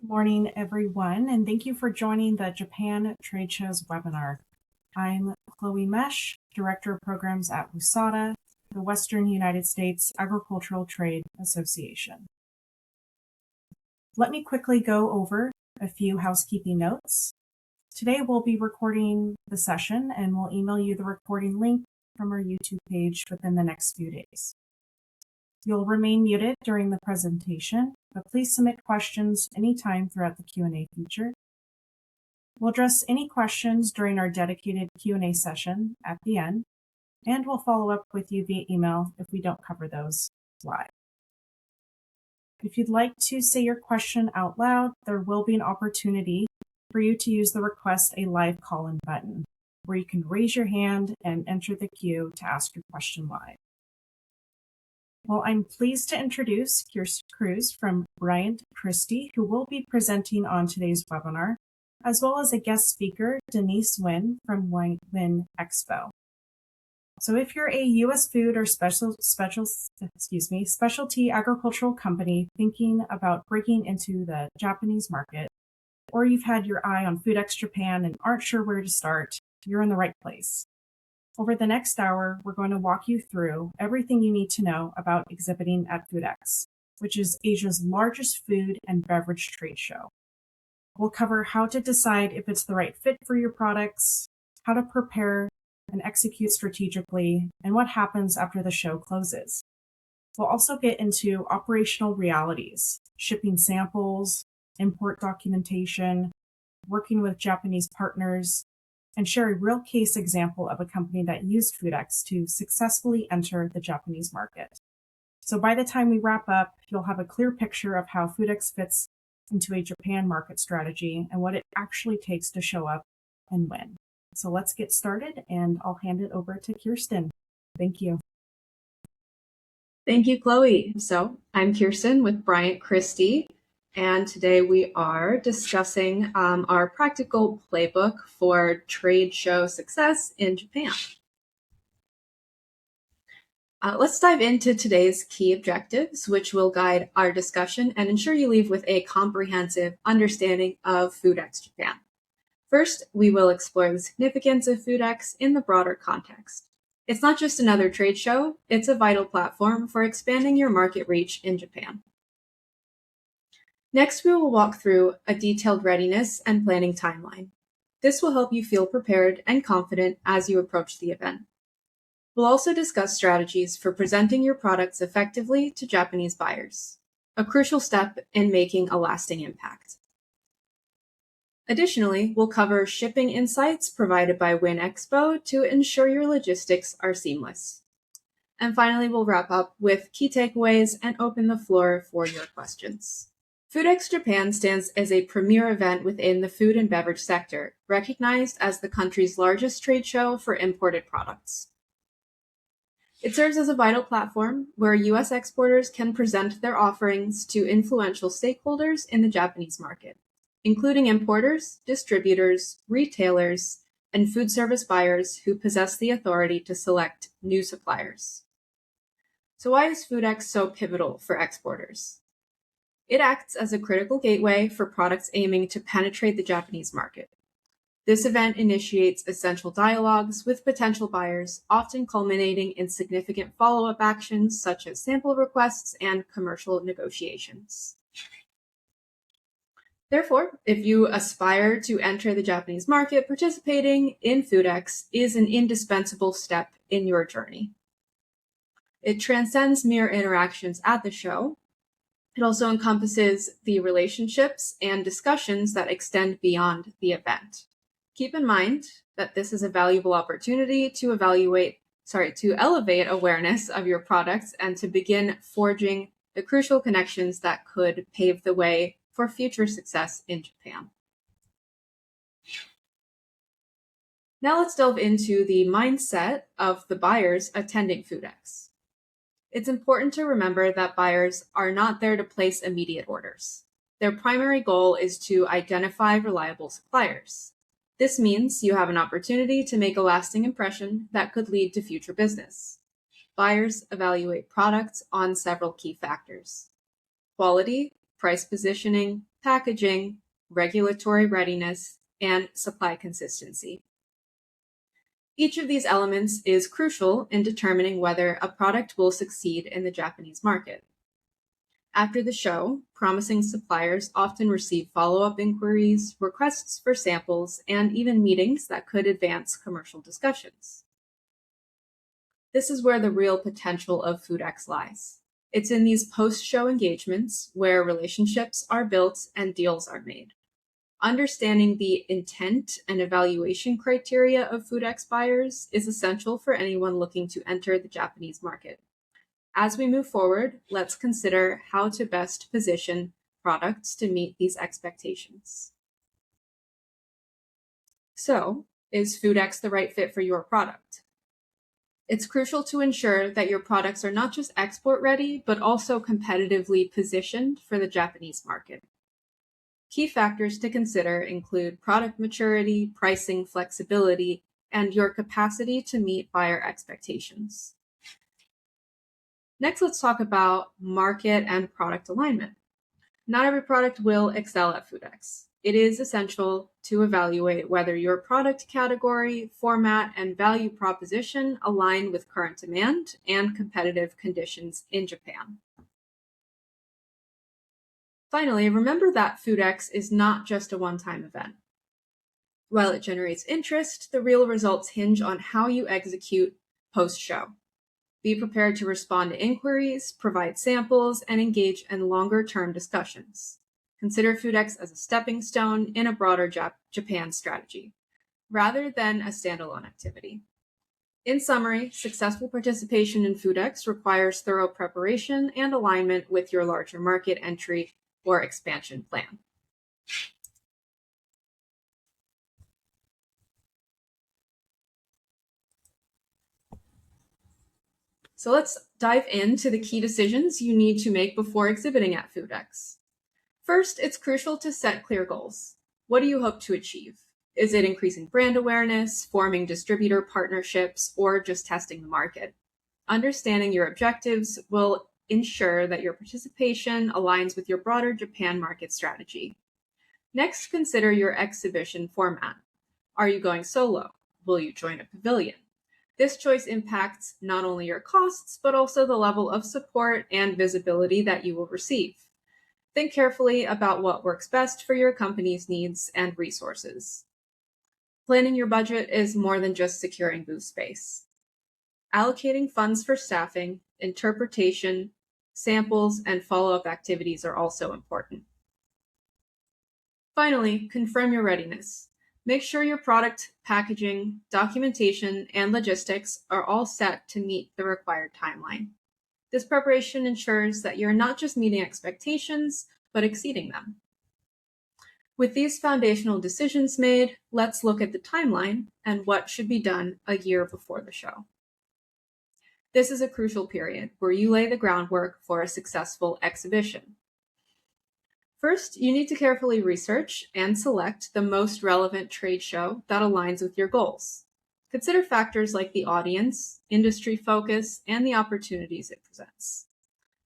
Good morning, everyone, and thank you for joining the Japan Trade Show's webinar. I'm Chloe Mesh, Director of Programs at WUSADA, the Western United States Agricultural Trade Association. Let me quickly go over a few housekeeping notes. Today we'll be recording the session and we'll email you the recording link from our YouTube page within the next few days. You'll remain muted during the presentation, but please submit questions anytime throughout the Q&A feature. We'll address any questions during our dedicated Q&A session at the end, and we'll follow up with you via email if we don't cover those live. If you'd like to say your question out loud, there will be an opportunity for you to use the Request a Live Call-in button, where you can raise your hand and enter the queue to ask your question live. Well, I'm pleased to introduce Kirsten Cruz from Bryant Christie, who will be presenting on today's webinar, as well as a guest speaker, Denise Nguyen from Win Expo. So if you're a U.S. food or specialty agricultural company thinking about breaking into the Japanese market, or you've had your eye on FOODEX Japan and aren't sure where to start, you're in the right place. Over the next hour, we're going to walk you through everything you need to know about exhibiting at FOODEX, which is Asia's largest food and beverage trade show. We'll cover how to decide if it's the right fit for your products, how to prepare and execute strategically, and what happens after the show closes. We'll also get into operational realities, shipping samples, import documentation, working with Japanese partners, and share a real case example of a company that used FOODEX to successfully enter the Japanese market. So by the time we wrap up, you'll have a clear picture of how FOODEX fits into a Japan market strategy and what it actually takes to show up and win. So let's get started, and I'll hand it over to Kirsten. Thank you. Thank you, Chloe. So I'm Kirsten with Bryant Christie, and today we are discussing our practical playbook for trade show success in Japan. Let's dive into today's key objectives, which will guide our discussion and ensure you leave with a comprehensive understanding of FOODEX Japan. First, we will explore the significance of FOODEX in the broader context. It's not just another trade show, it's a vital platform for expanding your market reach in Japan. Next, we will walk through a detailed readiness and planning timeline. This will help you feel prepared and confident as you approach the event. We'll also discuss strategies for presenting your products effectively to Japanese buyers, a crucial step in making a lasting impact. Additionally, we'll cover shipping insights provided by Win Expo to ensure your logistics are seamless. And finally, we'll wrap up with key takeaways and open the floor for your questions. FOODEX Japan stands as a premier event within the food and beverage sector, recognized as the country's largest trade show for imported products. It serves as a vital platform where U.S. exporters can present their offerings to influential stakeholders in the Japanese market, including importers, distributors, retailers, and food service buyers who possess the authority to select new suppliers. So why is FOODEX so pivotal for exporters? It acts as a critical gateway for products aiming to penetrate the Japanese market. This event initiates essential dialogues with potential buyers, often culminating in significant follow-up actions such as sample requests and commercial negotiations. Therefore, if you aspire to enter the Japanese market, participating in FOODEX is an indispensable step in your journey. It transcends mere interactions at the show. It also encompasses the relationships and discussions that extend beyond the event. Keep in mind that this is a valuable opportunity to elevate awareness of your products and to begin forging the crucial connections that could pave the way for future success in Japan. Now let's delve into the mindset of the buyers attending FOODEX. It's important to remember that buyers are not there to place immediate orders. Their primary goal is to identify reliable suppliers. This means you have an opportunity to make a lasting impression that could lead to future business. Buyers evaluate products on several key factors: quality, price positioning, packaging, regulatory readiness, and supply consistency. Each of these elements is crucial in determining whether a product will succeed in the Japanese market. After the show, promising suppliers often receive follow-up inquiries, requests for samples, and even meetings that could advance commercial discussions. This is where the real potential of FOODEX lies. It's in these post-show engagements where relationships are built and deals are made. Understanding the intent and evaluation criteria of FOODEX buyers is essential for anyone looking to enter the Japanese market. As we move forward, let's consider how to best position products to meet these expectations. So, is FOODEX the right fit for your product? It's crucial to ensure that your products are not just export ready, but also competitively positioned for the Japanese market. Key factors to consider include product maturity, pricing flexibility, and your capacity to meet buyer expectations. Next, let's talk about market and product alignment. Not every product will excel at FOODEX. It is essential to evaluate whether your product category, format, and value proposition align with current demand and competitive conditions in Japan. Finally, remember that FOODEX is not just a one-time event. While it generates interest, the real results hinge on how you execute post-show. Be prepared to respond to inquiries, provide samples, and engage in longer-term discussions. Consider FOODEX as a stepping stone in a broader Japan strategy, rather than a standalone activity. In summary, successful participation in FOODEX requires thorough preparation and alignment with your larger market entry or expansion plan. So let's dive into the key decisions you need to make before exhibiting at FOODEX. First, it's crucial to set clear goals. What do you hope to achieve? Is it increasing brand awareness, forming distributor partnerships, or just testing the market? Understanding your objectives will ensure that your participation aligns with your broader Japan market strategy. Next, consider your exhibition format. Are you going solo? Will you join a pavilion? This choice impacts not only your costs, but also the level of support and visibility that you will receive. Think carefully about what works best for your company's needs and resources. Planning your budget is more than just securing booth space. Allocating funds for staffing, interpretation, samples, and follow-up activities are also important. Finally, confirm your readiness. Make sure your product, packaging, documentation, and logistics are all set to meet the required timeline. This preparation ensures that you're not just meeting expectations, but exceeding them. With these foundational decisions made, let's look at the timeline and what should be done a year before the show. This is a crucial period where you lay the groundwork for a successful exhibition. First, you need to carefully research and select the most relevant trade show that aligns with your goals. Consider factors like the audience, industry focus, and the opportunities it presents.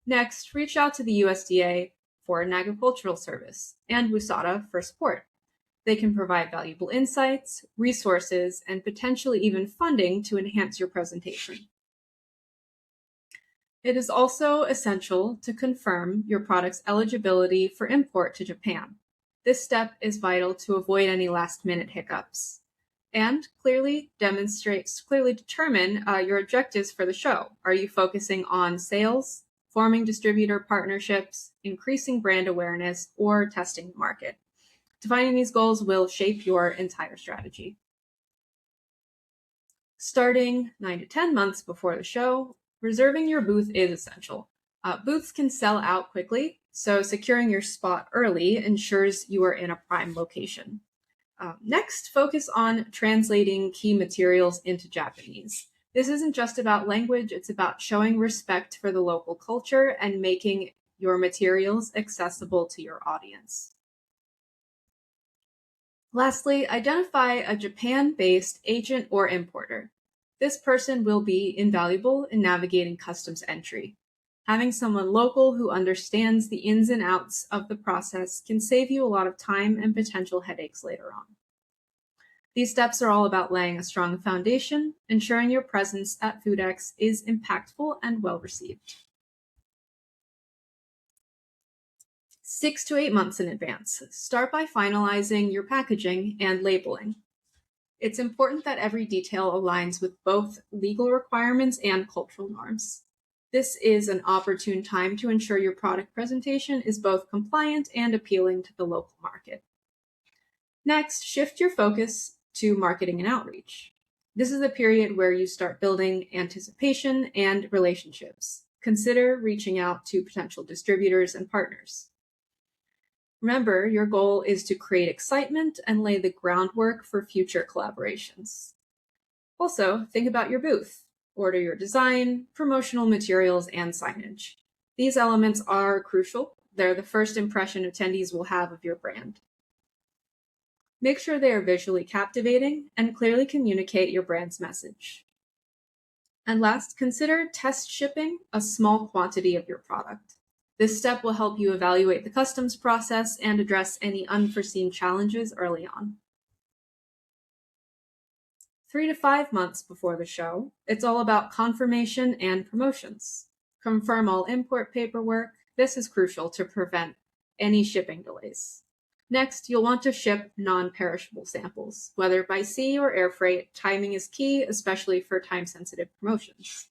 Next, reach out to the USDA, Food and Agricultural Service, and WUSADA for support. They can provide valuable insights, resources, and potentially even funding to enhance your presentation. It is also essential to confirm your product's eligibility for import to Japan. This step is vital to avoid any last-minute hiccups. And clearly determine your objectives for the show. Are you focusing on sales, forming distributor partnerships, increasing brand awareness, or testing the market? Defining these goals will shape your entire strategy. Starting 9 to 10 months before the show, reserving your booth is essential. Booths can sell out quickly, so securing your spot early ensures you are in a prime location. Next, focus on translating key materials into Japanese. This isn't just about language, it's about showing respect for the local culture and making your materials accessible to your audience. Lastly, identify a Japan-based agent or importer. This person will be invaluable in navigating customs entry. Having someone local who understands the ins and outs of the process can save you a lot of time and potential headaches later on. These steps are all about laying a strong foundation, ensuring your presence at FOODEX is impactful and well received. 6 to 8 months in advance, start by finalizing your packaging and labeling. It's important that every detail aligns with both legal requirements and cultural norms. This is an opportune time to ensure your product presentation is both compliant and appealing to the local market. Next, shift your focus to marketing and outreach. This is the period where you start building anticipation and relationships. Consider reaching out to potential distributors and partners. Remember, your goal is to create excitement and lay the groundwork for future collaborations. Also, think about your booth. Order your design, promotional materials, and signage. These elements are crucial. They're the first impression attendees will have of your brand. Make sure they are visually captivating and clearly communicate your brand's message. And last, consider test shipping a small quantity of your product. This step will help you evaluate the customs process and address any unforeseen challenges early on. 3 to 5 months before the show, it's all about confirmation and promotions. Confirm all import paperwork. This is crucial to prevent any shipping delays. Next, you'll want to ship non-perishable samples. Whether by sea or air freight, timing is key, especially for time-sensitive promotions.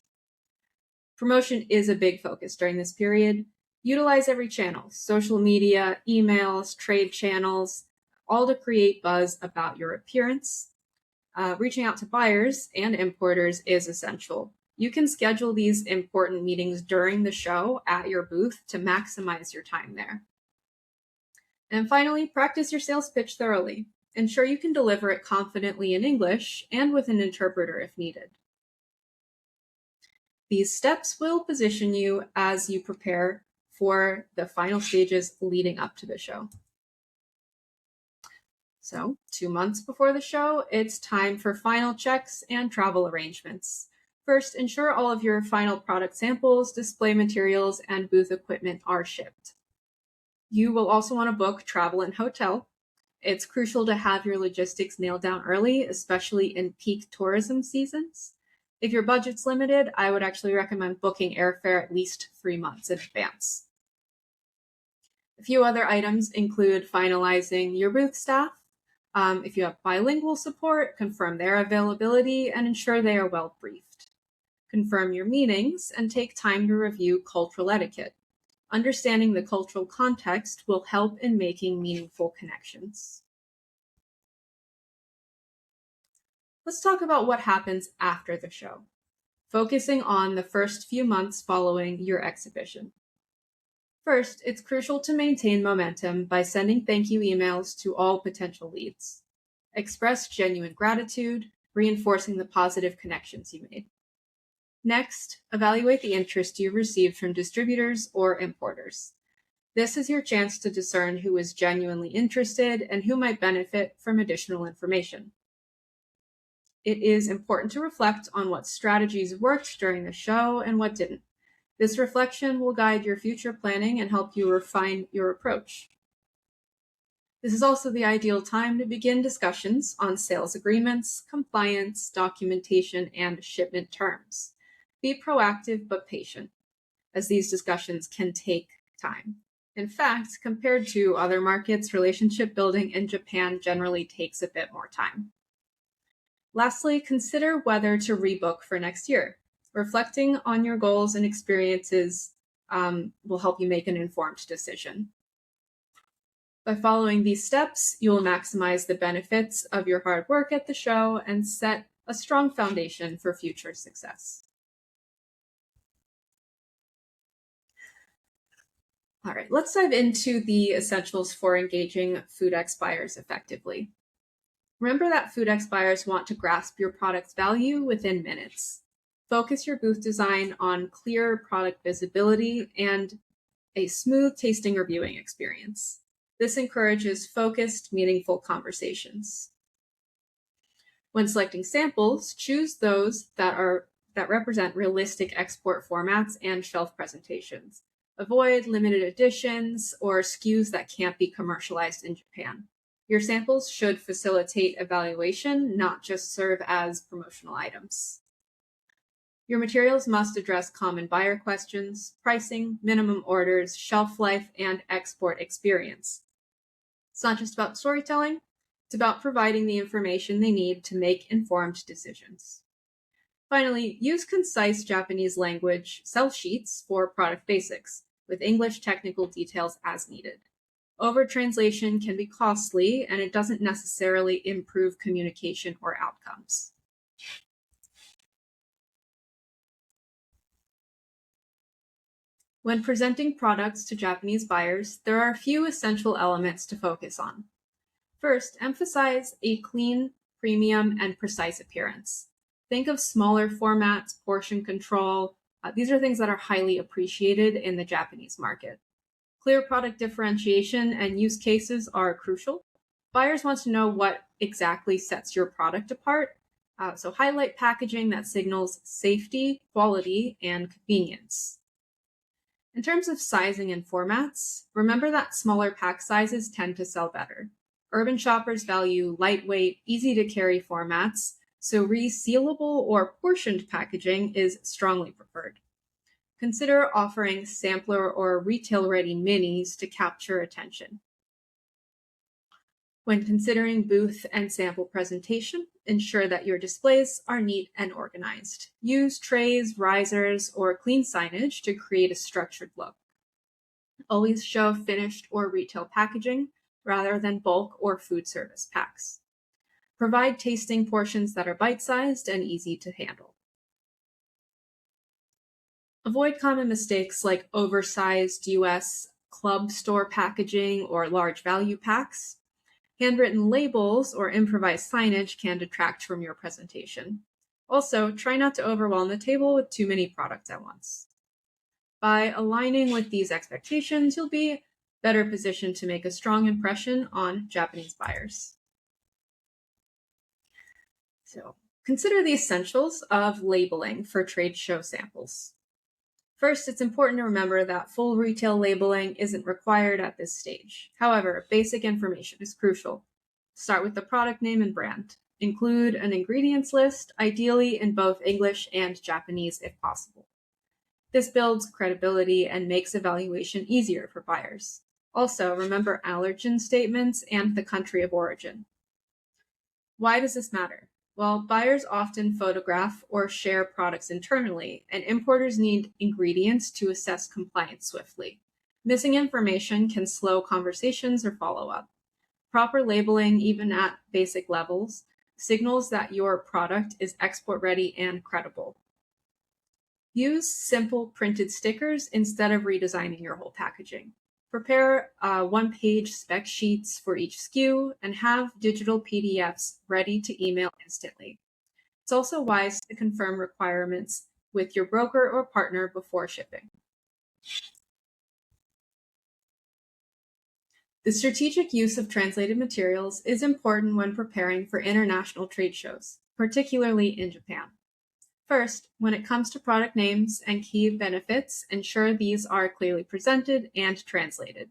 Promotion is a big focus during this period. Utilize every channel, social media, emails, trade channels, all to create buzz about your appearance. Reaching out to buyers and importers is essential. You can schedule these important meetings during the show at your booth to maximize your time there. And finally, practice your sales pitch thoroughly. Ensure you can deliver it confidently in English and with an interpreter if needed. These steps will position you as you prepare for the final stages leading up to the show. So, 2 months before the show, it's time for final checks and travel arrangements. First, ensure all of your final product samples, display materials, and booth equipment are shipped. You will also want to book travel and hotel. It's crucial to have your logistics nailed down early, especially in peak tourism seasons. If your budget's limited, I would actually recommend booking airfare at least 3 months in advance. A few other items include finalizing your booth staff. If you have bilingual support, confirm their availability and ensure they are well briefed. Confirm your meetings and take time to review cultural etiquette. Understanding the cultural context will help in making meaningful connections. Let's talk about what happens after the show, focusing on the first few months following your exhibition. First, it's crucial to maintain momentum by sending thank you emails to all potential leads. Express genuine gratitude, reinforcing the positive connections you made. Next, evaluate the interest you've received from distributors or importers. This is your chance to discern who is genuinely interested and who might benefit from additional information. It is important to reflect on what strategies worked during the show and what didn't. This reflection will guide your future planning and help you refine your approach. This is also the ideal time to begin discussions on sales agreements, compliance, documentation, and shipment terms. Be proactive but patient, as these discussions can take time. In fact, compared to other markets, relationship building in Japan generally takes a bit more time. Lastly, consider whether to rebook for next year. Reflecting on your goals and experiences will help you make an informed decision. By following these steps, you will maximize the benefits of your hard work at the show and set a strong foundation for future success. All right, let's dive into the essentials for engaging FOODEX buyers effectively. Remember that FOODEX buyers want to grasp your product's value within minutes. Focus your booth design on clear product visibility and a smooth tasting or viewing experience. This encourages focused, meaningful conversations. When selecting samples, choose those that that represent realistic export formats and shelf presentations. Avoid limited editions or SKUs that can't be commercialized in Japan. Your samples should facilitate evaluation, not just serve as promotional items. Your materials must address common buyer questions, pricing, minimum orders, shelf life, and export experience. It's not just about storytelling, it's about providing the information they need to make informed decisions. Finally, use concise Japanese language sell sheets for product basics, with English technical details as needed. Over-translation can be costly, and it doesn't necessarily improve communication or outcomes. When presenting products to Japanese buyers, there are a few essential elements to focus on. First, emphasize a clean, premium, and precise appearance. Think of smaller formats, portion control. These are things that are highly appreciated in the Japanese market. Clear product differentiation and use cases are crucial. Buyers want to know what exactly sets your product apart, so highlight packaging that signals safety, quality, and convenience. In terms of sizing and formats, remember that smaller pack sizes tend to sell better. Urban shoppers value lightweight, easy-to-carry formats, so resealable or portioned packaging is strongly preferred. Consider offering sampler or retail-ready minis to capture attention. When considering booth and sample presentation, ensure that your displays are neat and organized. Use trays, risers, or clean signage to create a structured look. Always show finished or retail packaging rather than bulk or food service packs. Provide tasting portions that are bite-sized and easy to handle. Avoid common mistakes like oversized US club store packaging or large value packs. Handwritten labels or improvised signage can detract from your presentation. Also, try not to overwhelm the table with too many products at once. By aligning with these expectations, you'll be better positioned to make a strong impression on Japanese buyers. So, consider the essentials of labeling for trade show samples. First, it's important to remember that full retail labeling isn't required at this stage. However, basic information is crucial. Start with the product name and brand. Include an ingredients list, ideally in both English and Japanese if possible. This builds credibility and makes evaluation easier for buyers. Also, remember allergen statements and the country of origin. Why does this matter? Well, buyers often photograph or share products internally, and importers need ingredients to assess compliance swiftly. Missing information can slow conversations or follow-up. Proper labeling, even at basic levels, signals that your product is export-ready and credible. Use simple printed stickers instead of redesigning your whole packaging. Prepare one-page spec sheets for each SKU and have digital PDFs ready to email instantly. It's also wise to confirm requirements with your broker or partner before shipping. The strategic use of translated materials is important when preparing for international trade shows, particularly in Japan. First, when it comes to product names and key benefits, ensure these are clearly presented and translated.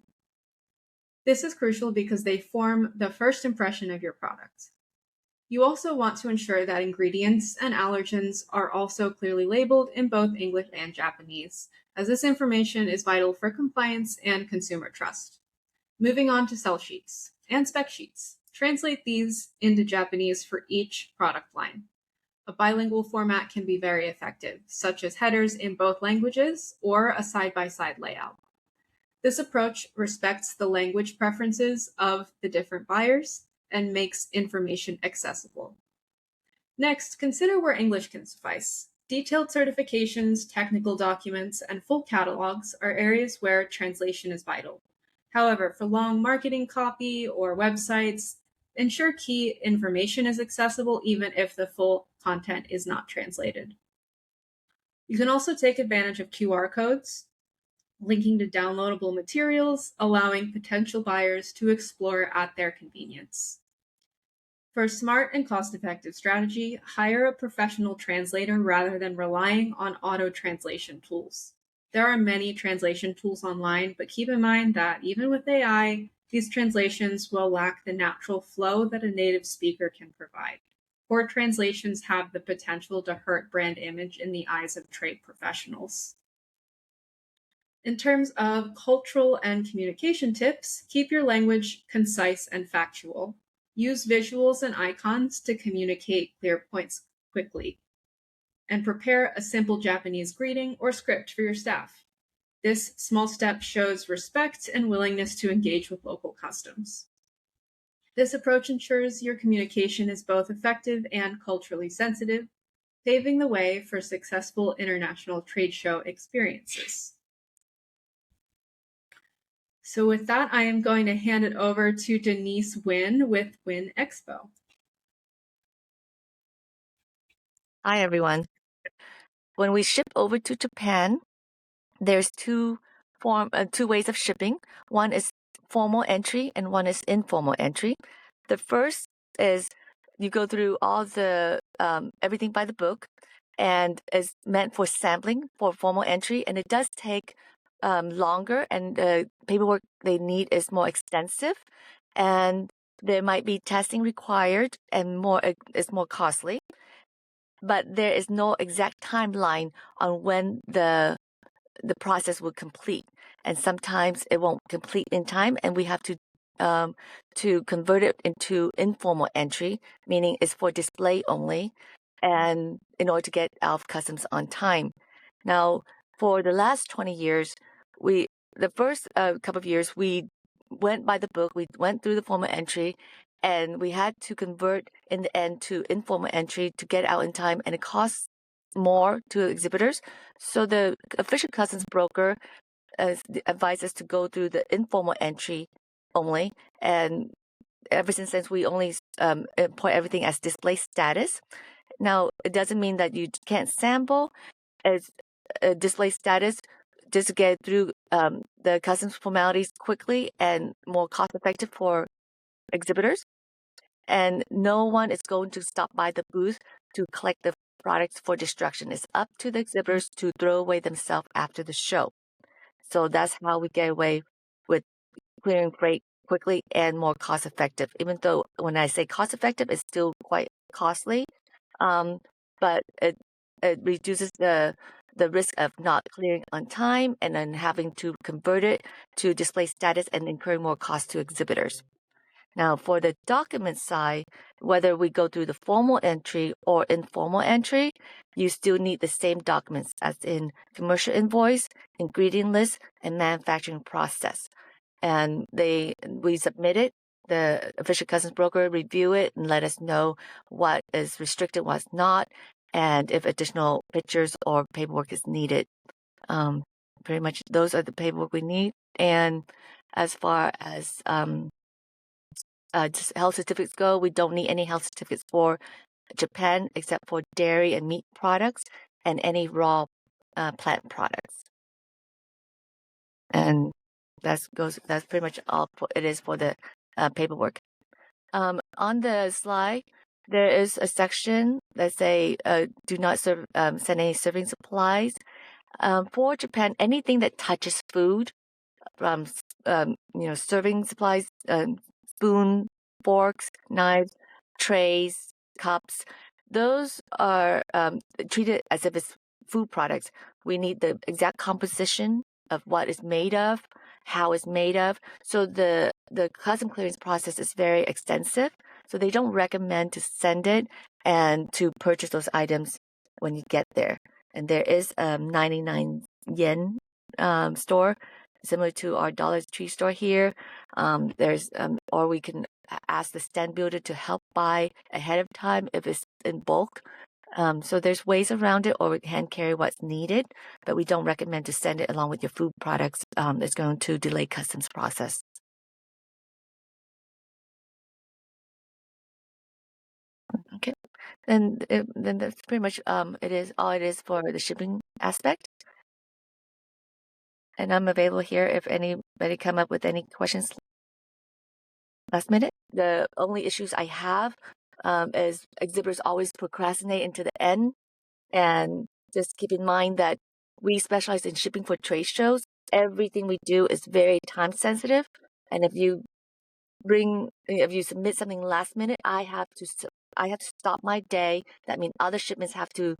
This is crucial because they form the first impression of your product. You also want to ensure that ingredients and allergens are also clearly labeled in both English and Japanese, as this information is vital for compliance and consumer trust. Moving on to sell sheets and spec sheets. Translate these into Japanese for each product line. A bilingual format can be very effective, such as headers in both languages or a side-by-side layout. This approach respects the language preferences of the different buyers and makes information accessible. Next, consider where English can suffice. Detailed certifications, technical documents, and full catalogs are areas where translation is vital. However, for long marketing copy or websites, ensure key information is accessible even if the full content is not translated. You can also take advantage of QR codes, linking to downloadable materials, allowing potential buyers to explore at their convenience. For a smart and cost-effective strategy, hire a professional translator rather than relying on auto-translation tools. There are many translation tools online, but keep in mind that even with AI, these translations will lack the natural flow that a native speaker can provide. Poor translations have the potential to hurt brand image in the eyes of trade professionals. In terms of cultural and communication tips, keep your language concise and factual. Use visuals and icons to communicate clear points quickly. And prepare a simple Japanese greeting or script for your staff. This small step shows respect and willingness to engage with local customs. This approach ensures your communication is both effective and culturally sensitive, paving the way for successful international trade show experiences. So with that, I am going to hand it over to Denise Wynn with Wynn Expo. Hi, everyone. When we ship over to Japan, there's two ways of shipping. One is formal entry and one is informal entry. The first is you go through all the everything by the book, and is meant for sampling for formal entry, and it does take longer, and the paperwork they need is more extensive, and there might be testing required and it's more costly. But there is no exact timeline on when the process will complete, and sometimes it won't complete in time, and we have to convert it into informal entry, meaning it's for display only, and in order to get out of customs on time. Now, for the last 20 years, the first couple of years we went by the book, we went through the formal entry, and we had to convert in the end to informal entry to get out in time, and it costs more to exhibitors. So the official customs broker advised us to go through the informal entry only, and ever since then we only import everything as display status. Now, it doesn't mean that you can't sample as display status, just to get through the customs formalities quickly and more cost effective for exhibitors. And no one is going to stop by the booth to collect the products for destruction. It's up to the exhibitors to throw away themselves after the show. So that's how we get away with clearing freight quickly and more cost effective. Even though when I say cost effective, it's still quite costly, but it reduces the risk of not clearing on time and then having to convert it to display status and incurring more cost to exhibitors. Now, for the document side, whether we go through the formal entry or informal entry, you still need the same documents as in commercial invoice, ingredient list, and manufacturing process. And we submit it, the official customs broker review it and let us know what is restricted, what's not, and if additional pictures or paperwork is needed. Pretty much those are the paperwork we need. And as far as health certificates go, we don't need any health certificates for Japan except for dairy and meat products and any raw plant products. And that's pretty much all it is for the paperwork. On the slide, there is a section that say do not send any serving supplies. For Japan, anything that touches food, from serving supplies, spoon, forks, knives, trays, cups, those are treated as if it's food products. We need the exact composition of what it's made of, how it's made of. So the custom clearance process is very extensive. So they don't recommend to send it and to purchase those items when you get there. And there is a 99 yen store, similar to our Dollar Tree store here. There's or we can ask the stand builder to help buy ahead of time if it's in bulk. So there's ways around it, or we hand carry what's needed, but we don't recommend to send it along with your food products. It's going to delay customs process. Okay, then that's pretty much it is for the shipping aspect. And I'm available here if anybody come up with any questions last minute. The only issues I have as exhibitors always procrastinate into the end. And just keep in mind that we specialize in shipping for trade shows. Everything we do is very time sensitive. And if you submit something last minute, I have to stop my day. That means other shipments have to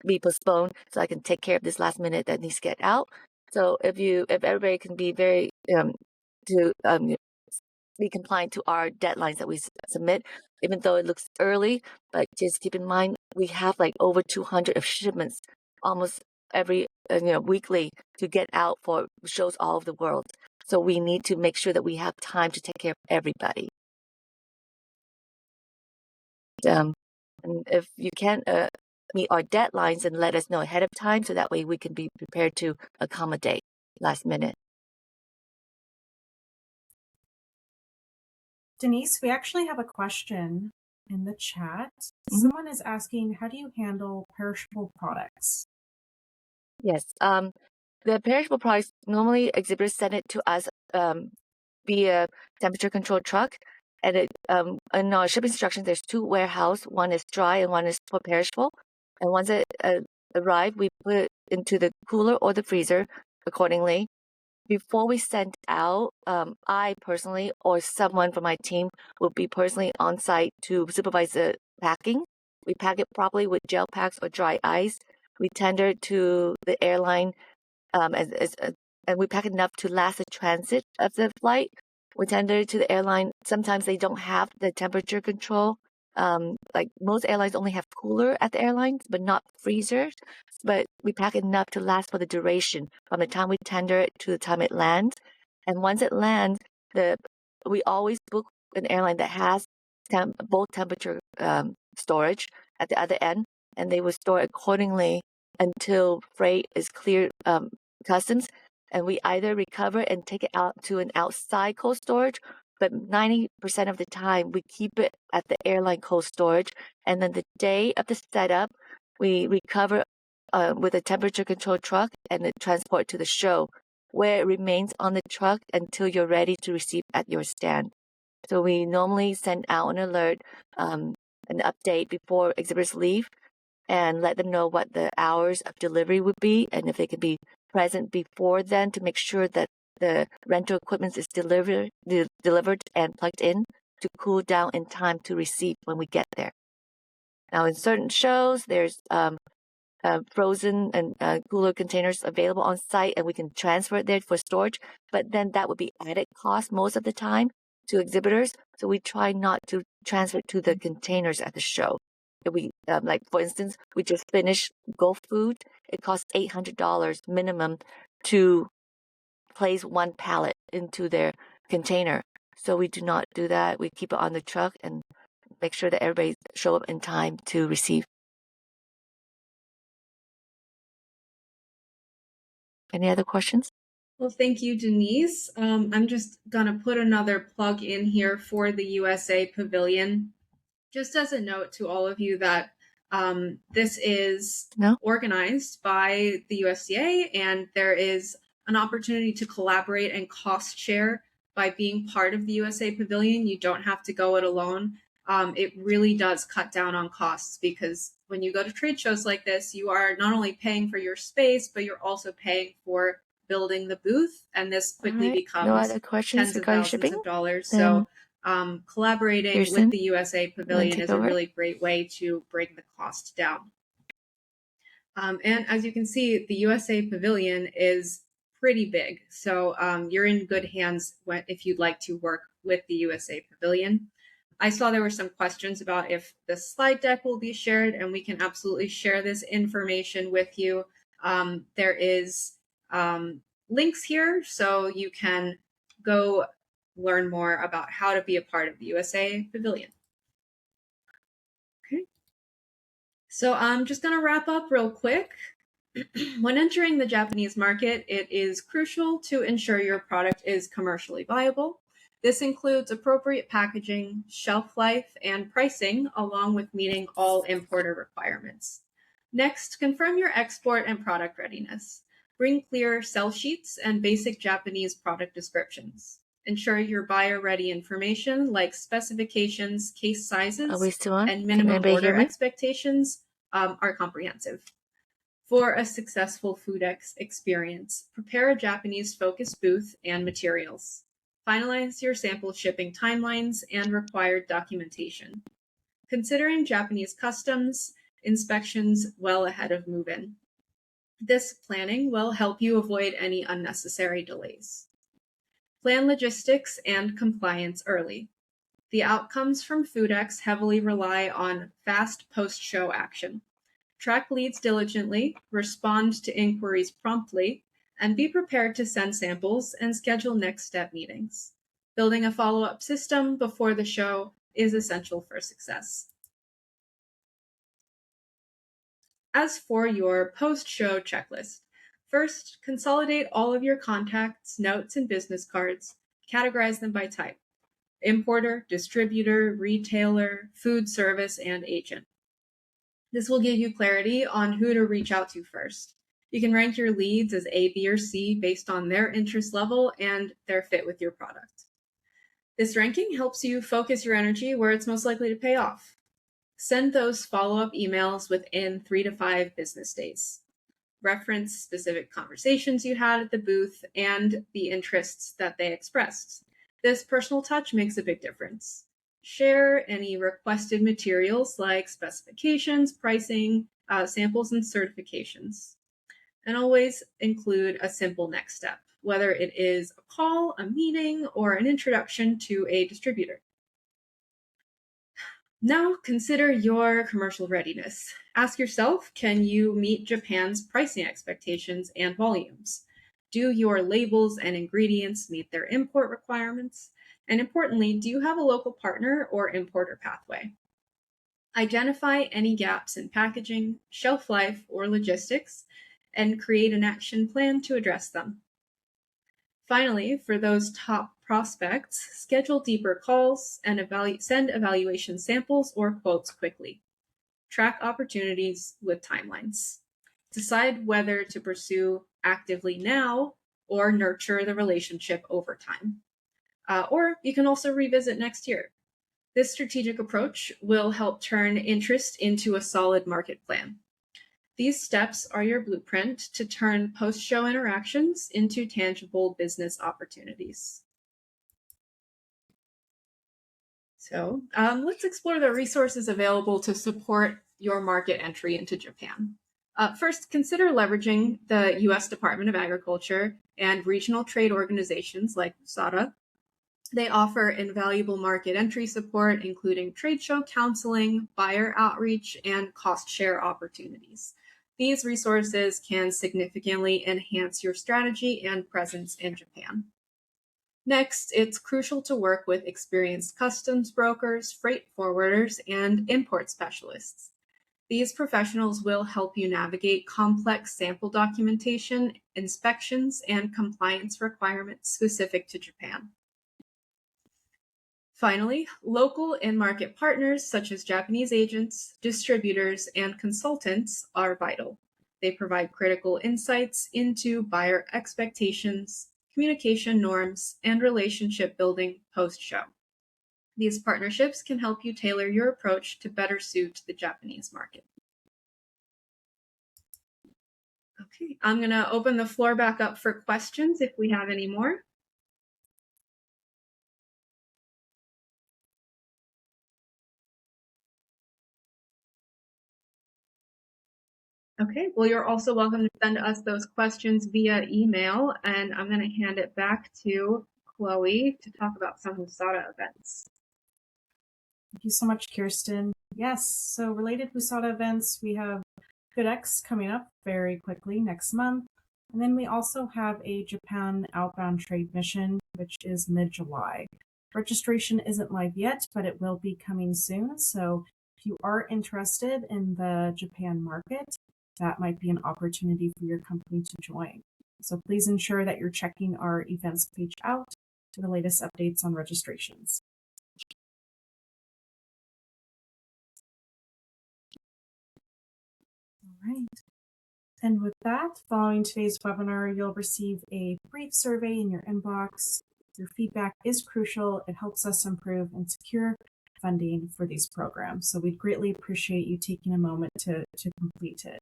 be postponed so I can take care of this last minute that needs to get out. So if everybody can be very to be compliant to our deadlines that we submit, even though it looks early, but just keep in mind we have like over 200 of shipments almost every weekly to get out for shows all over the world. So we need to make sure that we have time to take care of everybody. And if you can't meet our deadlines, and let us know ahead of time so that way we can be prepared to accommodate last minute. Denise, we actually have a question in the chat. Someone is asking, how do you handle perishable products? Yes. The perishable products, normally exhibitors send it to us via temperature control truck. And in our shipping instructions, there's 2 warehouses. One is dry and one is for perishable. And once it arrives, we put it into the cooler or the freezer accordingly. Before we send out, I personally or someone from my team will be personally on site to supervise the packing. We pack it properly with gel packs or dry ice. We tender it to the airline, and we pack enough to last the transit of the flight. We tender it to the airline. Sometimes they don't have the temperature control. Like most airlines only have cooler at the airlines, but not freezers. But we pack enough to last for the duration from the time we tender it to the time it lands. And once it lands, we always book an airline that has both temperature storage at the other end, and they will store accordingly until freight is cleared customs, and we either recover and take it out to an outside cold storage, but 90% of the time we keep it at the airline cold storage, and then the day of the setup, we recover with a temperature control truck and then transport to the show, where it remains on the truck until you're ready to receive at your stand. So we normally send out an alert, an update before exhibitors leave, and let them know what the hours of delivery would be, and if they can be present before then to make sure that the rental equipment is delivered and plugged in to cool down in time to receive when we get there. Now, in certain shows, there's frozen and cooler containers available on site, and we can transfer it there for storage, but then that would be added cost most of the time to exhibitors, so we try not to transfer it to the containers at the show. If we, like for instance, we just finished Gulf Food, it costs $800 minimum to place 1 pallet into their container. So we do not do that. We keep it on the truck and make sure that everybody show up in time to receive. Any other questions? Well, thank you, Denise. I'm just going to put another plug in here for the USA Pavilion. Just as a note to all of you that this is organized by the USDA, and there is an opportunity to collaborate and cost share by being part of the USA Pavilion. You don't have to go it alone. It really does cut down on costs, because when you go to trade shows like this, you are not only paying for your space, but you're also paying for building the booth, and this quickly becomes tens of thousands of dollars. So collaborating with the USA Pavilion is a really great way to bring the cost down. And as you can see, the USA Pavilion is pretty big. So you're in good hands if you'd like to work with the USA Pavilion. I saw there were some questions about if the slide deck will be shared, and we can absolutely share this information with you. There is links here, so you can go learn more about how to be a part of the USA Pavilion. Okay, so I'm just going to wrap up real quick. When entering the Japanese market, it is crucial to ensure your product is commercially viable. This includes appropriate packaging, shelf life, and pricing, along with meeting all importer requirements. Next, confirm your export and product readiness. Bring clear sell sheets and basic Japanese product descriptions. Ensure your buyer-ready information like specifications, case sizes, Are we still on? and Can minimum anybody hear order me? expectations are comprehensive. For a successful FOODEX experience, prepare a Japanese-focused booth and materials. Finalize your sample shipping timelines and required documentation. Considering Japanese customs inspections well ahead of move-in. This planning will help you avoid any unnecessary delays. Plan logistics and compliance early. The outcomes from FOODEX heavily rely on fast post-show action. Track leads diligently, respond to inquiries promptly, and be prepared to send samples and schedule next step meetings. Building a follow-up system before the show is essential for success. As for your post-show checklist, first, consolidate all of your contacts, notes, and business cards, categorize them by type: importer, distributor, retailer, food service, and agent. This will give you clarity on who to reach out to first. You can rank your leads as A, B, or C based on their interest level and their fit with your product. This ranking helps you focus your energy where it's most likely to pay off. Send those follow-up emails within 3 to 5 business days. Reference specific conversations you had at the booth and the interests that they expressed. This personal touch makes a big difference. Share any requested materials like specifications, pricing, samples, and certifications. And always include a simple next step, whether it is a call, a meeting, or an introduction to a distributor. Now consider your commercial readiness. Ask yourself, can you meet Japan's pricing expectations and volumes? Do your labels and ingredients meet their import requirements? And importantly, do you have a local partner or importer pathway? Identify any gaps in packaging, shelf life, or logistics, and create an action plan to address them. Finally, for those top prospects, schedule deeper calls and send evaluation samples or quotes quickly. Track opportunities with timelines. Decide whether to pursue actively now or nurture the relationship over time. Or you can also revisit next year. This strategic approach will help turn interest into a solid market plan. These steps are your blueprint to turn post-show interactions into tangible business opportunities. So let's explore the resources available to support your market entry into Japan. First, consider leveraging the U.S. Department of Agriculture and regional trade organizations like USADA. They offer invaluable market entry support, including trade show counseling, buyer outreach, and cost share opportunities. These resources can significantly enhance your strategy and presence in Japan. Next, it's crucial to work with experienced customs brokers, freight forwarders, and import specialists. These professionals will help you navigate complex sample documentation, inspections, and compliance requirements specific to Japan. Finally, local in-market partners such as Japanese agents, distributors, and consultants are vital. They provide critical insights into buyer expectations, communication norms, and relationship building post-show. These partnerships can help you tailor your approach to better suit the Japanese market. Okay, I'm going to open the floor back up for questions if we have any more. Okay, well, you're also welcome to send us those questions via email, and I'm going to hand it back to Chloe to talk about some USADA events. Thank you so much, Kirsten. Yes, so related USADA events, we have FOODEX coming up very quickly next month. And then we also have a Japan outbound trade mission, which is mid-July. Registration isn't live yet, but it will be coming soon. So if you are interested in the Japan market, that might be an opportunity for your company to join. So please ensure that you're checking our events page out for the latest updates on registrations. All right. And with that, following today's webinar, you'll receive a brief survey in your inbox. Your feedback is crucial. It helps us improve and secure funding for these programs. So we'd greatly appreciate you taking a moment to complete it.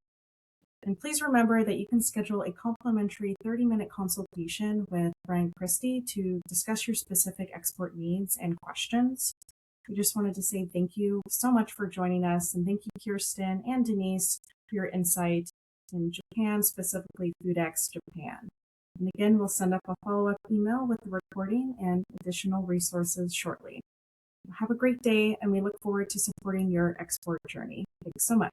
And please remember that you can schedule a complimentary 30-minute consultation with Brian Christie to discuss your specific export needs and questions. We just wanted to say thank you so much for joining us, and thank you, Kirsten and Denise, for your insight in Japan, specifically FOODEX Japan. And again, we'll send up a follow-up email with the recording and additional resources shortly. Have a great day, and we look forward to supporting your export journey. Thanks so much.